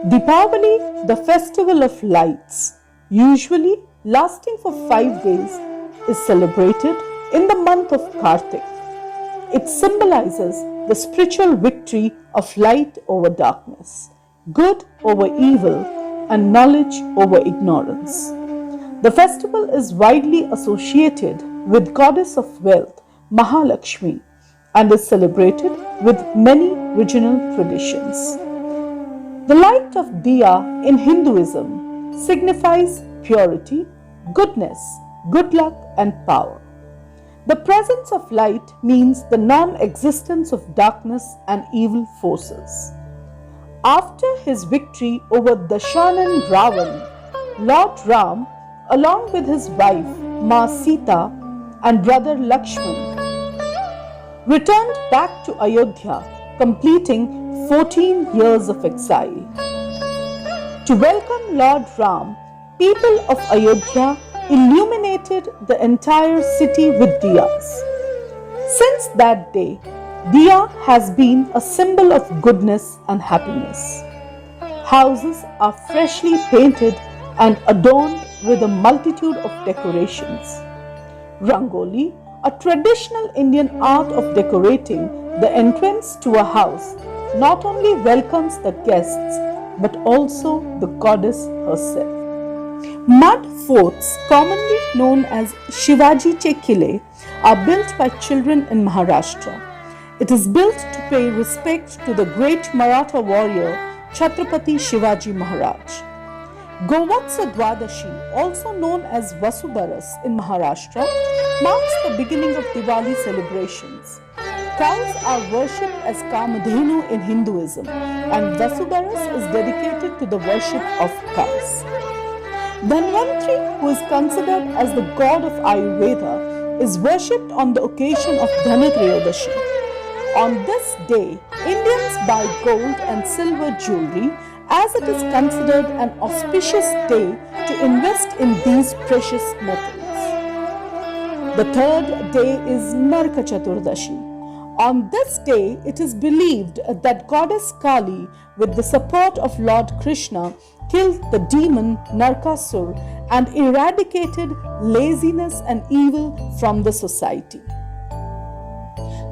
Deepavali, the festival of lights, usually lasting for 5 days, is celebrated in the month of Kartik. It symbolizes the spiritual victory of light over darkness, good over evil, and knowledge over ignorance. The festival is widely associated with goddess of wealth, Mahalakshmi, and is celebrated with many regional traditions. The light of Diya in Hinduism signifies purity, goodness, good luck, and power. The presence of light means the non-existence of darkness and evil forces. After his victory over Dashanan Ravan, Lord Ram, along with his wife Ma Sita and brother Lakshman, returned back to Ayodhya, completing 14 years of exile. To welcome Lord Ram, people of Ayodhya illuminated the entire city with diyas. Since that day, diya has been a symbol of goodness and happiness. Houses are freshly painted and adorned with a multitude of decorations. Rangoli, a traditional Indian art of decorating the entrance to a house, not only welcomes the guests but also the goddess herself. Mud forts, commonly known as Shivaji Che Kile, are built by children in Maharashtra. It is built to pay respect to the great Maratha warrior Chhatrapati Shivaji Maharaj. Govatsa Dwadashi, also known as Vasubaras in Maharashtra, marks the beginning of Diwali celebrations. Cows are worshipped as Kamadhenu in Hinduism, and Vasubaras is dedicated to the worship of cows. Dhanvantri, who is considered as the god of Ayurveda, is worshipped on the occasion of Dhanatrayodashi. On this day, Indians buy gold and silver jewelry as it is considered an auspicious day to invest in these precious metals. The third day is Naraka Chaturdashi. On this day, it is believed that goddess Kali, with the support of Lord Krishna, killed the demon Narkasur and eradicated laziness and evil from the society.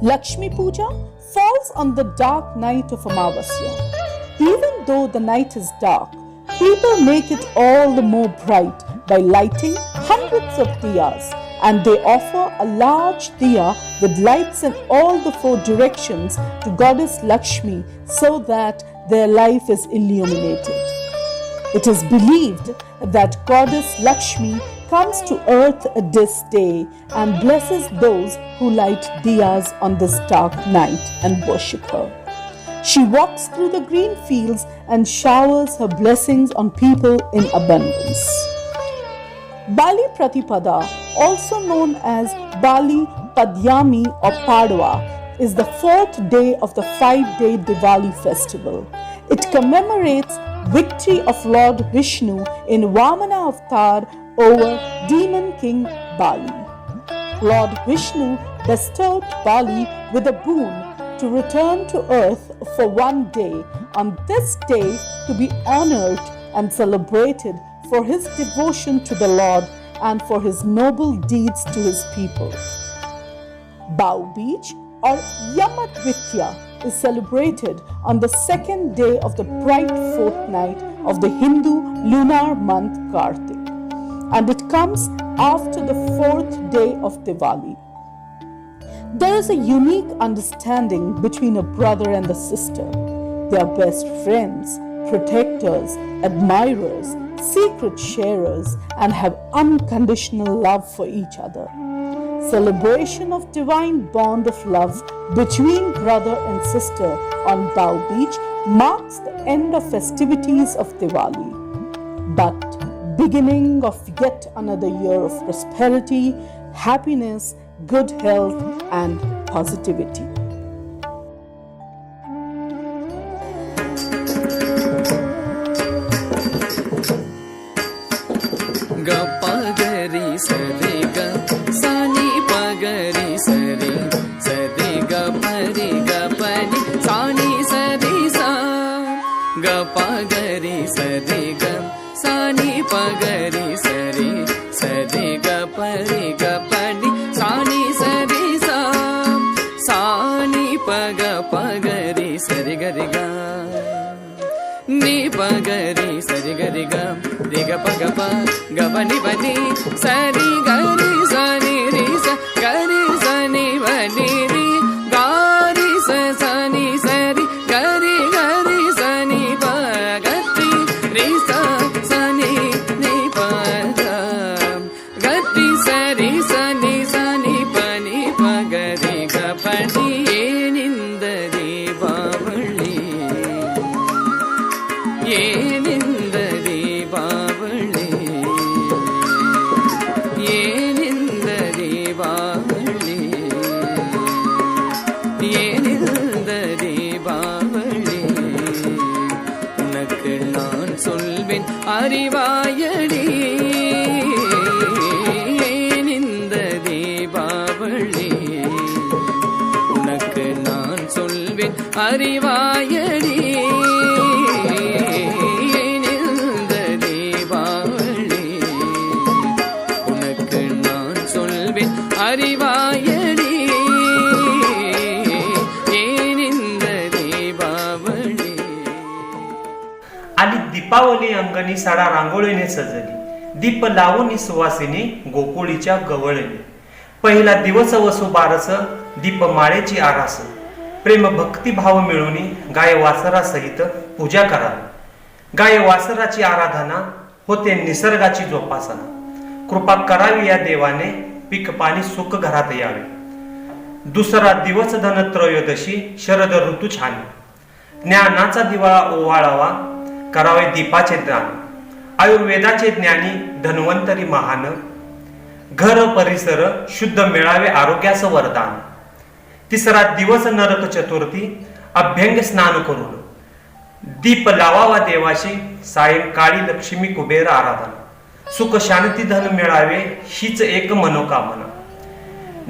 Lakshmi Puja falls on the dark night of Amavasya. Even though the night is dark, people make it all the more bright by lighting hundreds of diyas, and they offer a large diya with lights in all the 4 directions to goddess Lakshmi so that their life is illuminated. It is believed that goddess Lakshmi comes to earth this day and blesses those who light diyas on this dark night and worship her. She walks through the green fields and showers her blessings on people in abundance. Bali Pratipada, also known as Bali Padyami or Padwa, is the 4th day of the 5-day Diwali festival. It commemorates victory of Lord Vishnu in Vamana avatar over demon king Bali. Lord Vishnu bestowed Bali with a boon to return to earth for 1 day, on this day to be honored and celebrated for his devotion to the Lord and for his noble deeds to his people. Bau Beach or Yamadvitya is celebrated on the 2nd day of the bright fortnight of the Hindu lunar month Kartik, and it comes after the 4th day of Diwali. There is a unique understanding between a brother and a sister. They are best friends, protectors, admirers, secret sharers, and have unconditional love for each other. Celebration of divine bond of love between brother and sister on Bau Beach marks the end of festivities of Diwali, but beginning of yet another year of prosperity, happiness, good health, and positivity. Ga pagari sare ga sani pagari sare ga pari sani sare sa ga pagari pa ga ri sa re ga re ga ni pa ga ri sa re ga pa ga ni pa ni sa ri ga ri sa ni ri sa ga ri sa ni pa ni ri ga ri sa ni sa ri ga ri sa ni pa ga ri sa ni pa ga ri sa ni pa ni pa ga ri ga pa ni ಏನಿಂದರಿ ಬಾವಳಿ ಏನಿಂದರಿ ಬಾವಳಿ ಏನಿಂದರಿ ಬಾವಳಿ ஏனிந்தரி பாவளி உனக்கு நான் சொல்வேன் அறிவாயடி ஏனிந்தரி பாவளி உனக்கு நான் சொல்வேன் அறிவாயடி ஏனிந்தரி பாவளி உனக்கு நான் சொல்வேன் அறிவாயடி आली दीपावली अंगणी साडा रांगोळीने सजली दीप लावून सुवासिनी गोकुळीच्या गवळणी पहिला दिवस वसू बारस दीपमाळेची आरास प्रेम भक्ती भाव मिळून गाय वासरा सहित पूजा करावी गाय वासराची आराधना होते निसर्गाची जोपासना कृपा करावी या देवाने पीक पाणी सुख घरात यावे दुसरा दिवस धनत्रयोदशी शरद ऋतू छान ज्ञानाचा दिवा ओवाळावा करावे दीपाचे दान आयुर्वेदाचे ज्ञानी धन्वंतरी महान घर परिसर शुद्ध मिळावे आरोग्याचं वरदान तिसरा दिवस नरक चतुर्थी अभ्यंग स्नान करून दीप लावावा देवाशी सायंकाळी लक्ष्मी कुबेर आराधना सुख शांती धन मिळावे हीच एक मनोकामना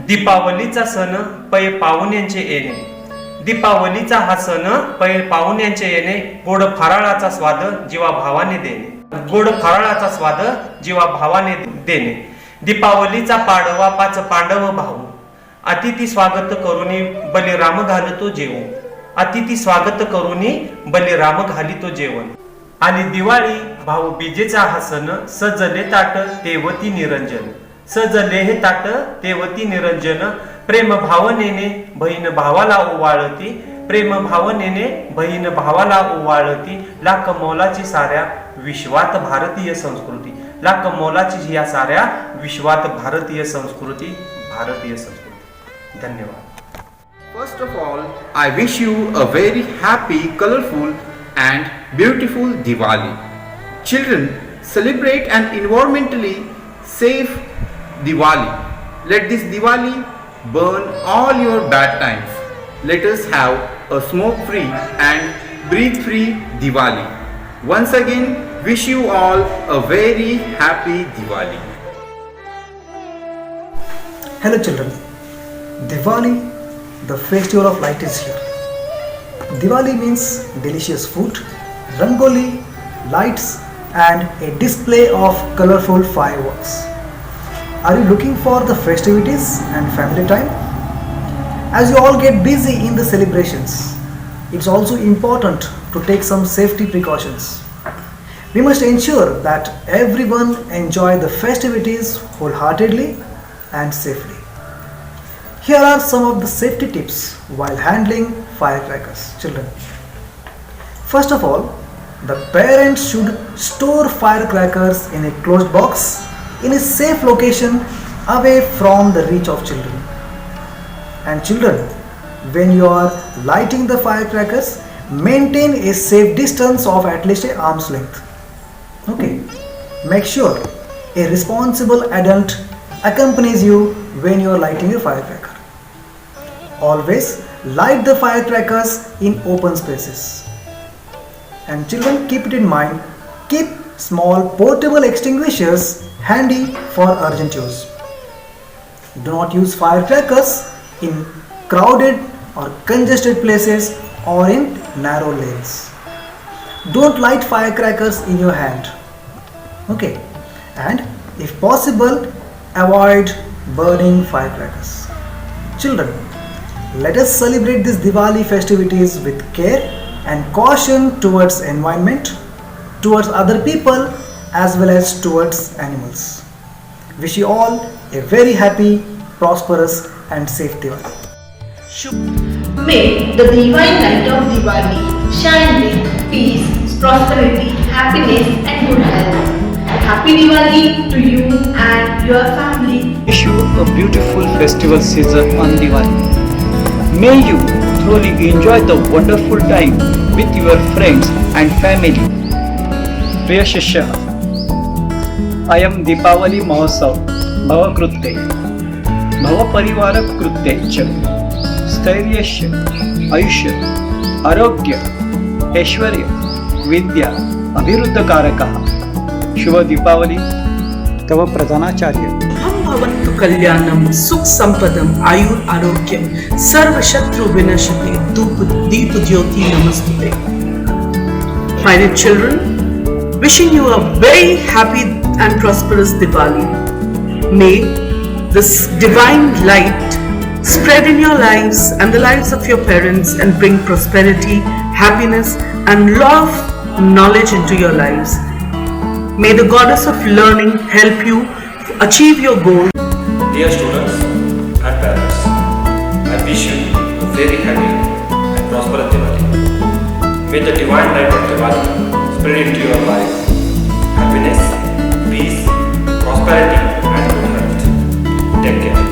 दीपावलीचा सण पै पाहुण्यांचे येणे दीपावलीचा हा सण पै पाहुण्यांचे येणे गोड फराळाचा स्वाद जीवा भावाने देणे गोड फराळाचा स्वाद जीवा भावाने देणे दीपावलीचा पाडवा पाच पांडव भाऊ अतिथी स्वागत करूनी बलिराम घालतो जेवू अतिथी स्वागत करूनी बलिराम घालितो जेवण आली दिवाळी भाऊ बीजेचा हा सण सजले ताट तेवती निरंजन सजले हे ताट तेवती निरंजन प्रेम भावनेने बहीण भावाला ओवाळती प्रेम भावनेने बहीण भावाला ओवाळती लाख मोलाची साऱ्या विश्वात भारतीय संस्कृती लाख मोलाची या साऱ्या विश्वात भारतीय संस्कृती धन्यवाद. First of all, I wish you a very happy, colorful and beautiful Diwali. Children, celebrate an environmentally safe Diwali. Let this Diwali burn all your bad times. Let us have a smoke-free and breathe-free Diwali. Once again, wish you all a very happy Diwali. Hello children, Diwali, the festival of light is here. Diwali means delicious food, rangoli, lights and a display of colorful fireworks. Are you looking for the festivities and family time? As you all get busy in the celebrations, it's also important to take some safety precautions. We must ensure that everyone enjoy the festivities wholeheartedly and safely. Here are some of the safety tips while handling firecrackers, children. First of all, the parents should store firecrackers in a closed box in a safe location away from the reach of children. And children, when you are lighting the firecrackers, maintain a safe distance of at least an arm's length. Okay, make sure a responsible adult accompanies you when you are lighting a firecracker. Always light the firecrackers in open spaces. And children, keep it in mind, keep small portable extinguishers handy for urgent use. Do not use firecrackers in crowded or congested places or in narrow lanes. Don't light firecrackers in your hand. Okay, and if possible, avoid burning firecrackers. Children, Let us celebrate this Diwali festivities with care and caution towards environment, towards other people as well as towards animals. Wish you all a very happy, prosperous and safe Diwali. May the divine light of Diwali shine with peace, prosperity, happiness and good health. Happy Diwali to you and your family. Wish you a beautiful festival season on Diwali. May you thoroughly enjoy the wonderful time with your friends and family. प्रिय शिष्य, अयं दीपावली महोत्सव भवकृते भवपरिवारकृते च स्थैर्यस्य आयुष्य आरोग्य ऐश्वर्य विद्या अभिवृद्धकारकः शुभ दीपावली तव प्रधानाचार्य भवन्तु कल्याणं सुख संपदम आयुर आरोग्यम सर्व शत्रु विनश्यते धूप दीप ज्योति नमस्ते. My dear children, wishing you a very happy and prosperous Diwali. May this divine light spread in your lives and the lives of your parents and bring prosperity, happiness and lot of knowledge into your lives. May the goddess of learning help you achieve your goal. Dear students and parents, I wish you a very happy and prosperous Diwali. May the divine light of Diwali spread into your life happiness, peace, prosperity and good health. Take care.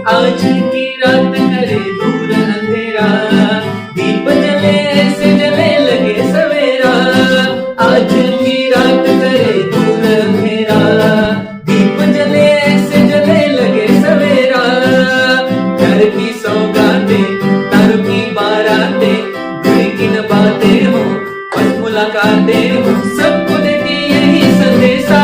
आज की रात करे दूर अंधेरा, दीप जले से जले लगे सवेरा. आज की रात करे दूर अंधेरा, दीप जले से जले लगे सवेरा. घर की सौगातें, तारों की बारातें, गुड़ी की न बातें हो, बस मुलाकातें हो, सबको देती यही संदेशा.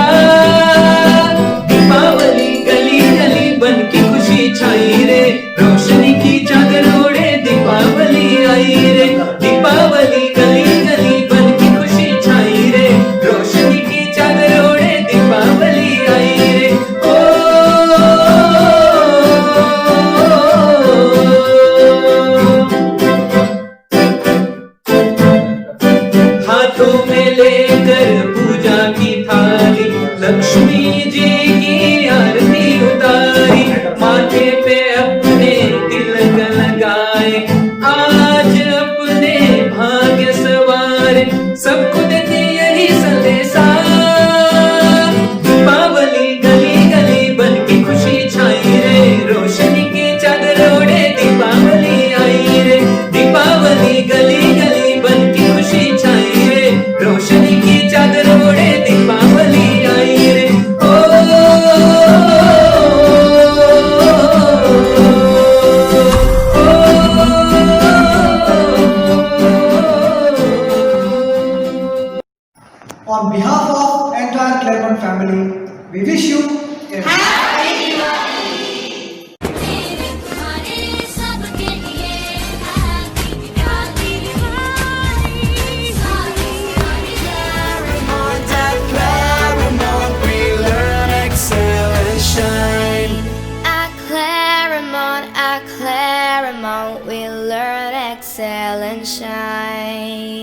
दीपावली गली गली बन की खुशी छाई रे, रोशनी की चादर ओढ़े दीपावली आई रे. दीपावली गली गली बन की खुशी छाई रे, रोशनी की चादर ओढ़े दीपावली आई रे. ओ हाथों में लेकर पूजा की थाली, लक्ष्मी जी की आरती उतारी. माथे पे अपने तिलक लगाए, आज अपने भाग्य सवारे, सबको देती यही संदेशा. दीपावली गली गली बन की खुशी छाई रे, रोशनी की चादर ओढ़े दीपावली आई रे. दीपावली गली गली बन की खुशी छाई रे, रोशनी की चादर ओढ़े दीपावली आई रे. On behalf of entire Claremont family, we wish you a At Claremont, we learn, excel and shine.